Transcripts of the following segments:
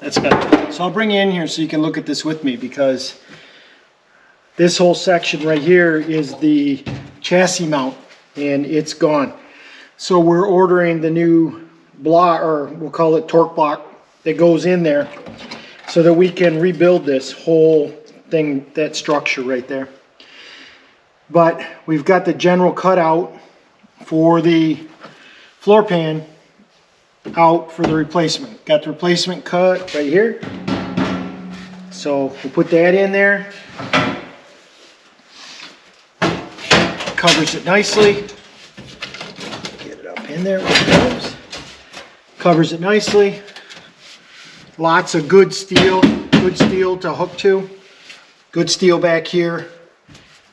That's good. So I'll bring you in here so you can look at this with me, because this whole section right here is the chassis mount and it's gone. So we're ordering the new block, or we'll call it torque block, that goes in there so that we can rebuild this whole thing, that structure right there. But we've got the general cutout for the floor pan out for the replacement. Got the replacement cut right here. So we'll put that in there. Covers it nicely. Get it up in there where it goes. Covers it nicely. Lots of good steel to hook to. Good steel back here.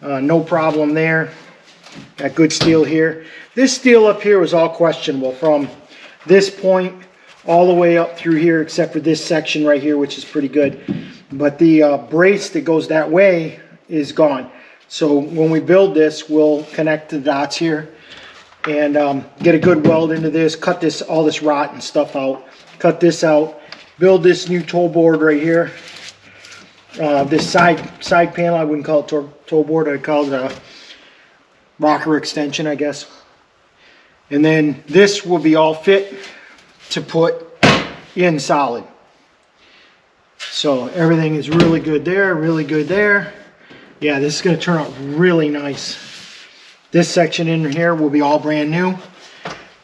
No problem there. Got good steel here. This steel up here was all questionable from this point all the way up through here, except for this section right here, which is pretty good. But the brace that goes that way is gone. So when we build this, we'll connect the dots here and get a good weld into this, cut this, all this rot and stuff out, cut this out, build this new toe board right here. This side panel, I wouldn't call it toe board, I'd call it a rocker extension, I guess. And then this will be all fit to put in solid. So everything is really good there, really good there. Yeah, this is going to turn out really nice. This section in here will be all brand new.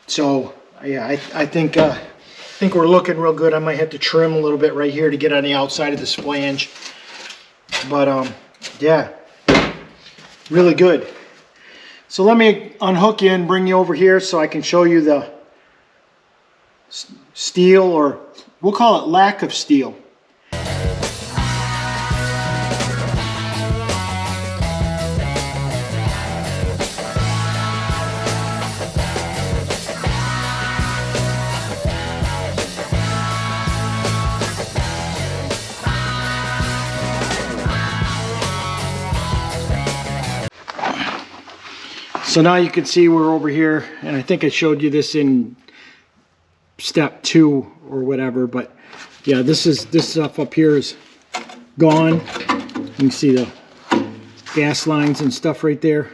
So yeah, I think we're looking real good. I might have to trim a little bit right here to get on the outside of this flange. But yeah, really good. So let me unhook you and bring you over here so I can show you the steel, or we'll call it lack of steel. So now you can see we're over here, and I think I showed you this in step 2 or whatever, but yeah, this stuff up here is gone. You can see the gas lines and stuff right there.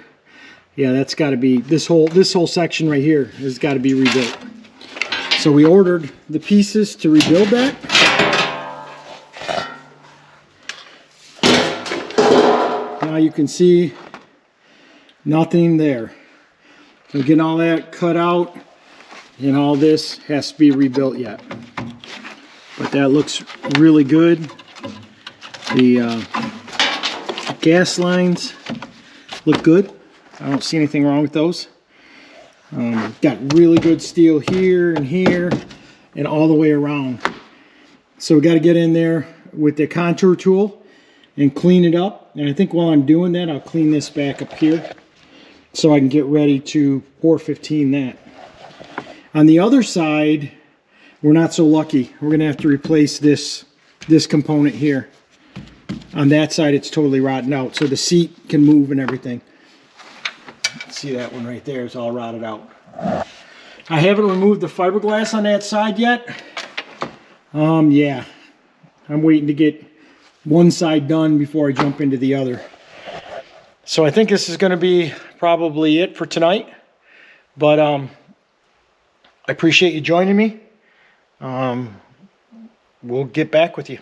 Yeah, that's got to be, this whole section right here has got to be rebuilt. So we ordered the pieces to rebuild that. Now you can see nothing there. So getting all that cut out, and all this has to be rebuilt yet. But that looks really good. The gas lines look good. I don't see anything wrong with those. Got really good steel here and here and all the way around. So we got to get in there with the contour tool and clean it up. And I think while I'm doing that, I'll clean this back up here so I can get ready to 415 that. On the other side, we're not so lucky. We're going to have to replace this component here. On that side, it's totally rotten out, so the seat can move and everything. See that one right there is all rotted out. I haven't removed the fiberglass on that side yet. Yeah, I'm waiting to get one side done before I jump into the other. So I think this is going to be probably it for tonight. But I appreciate you joining me. We'll get back with you.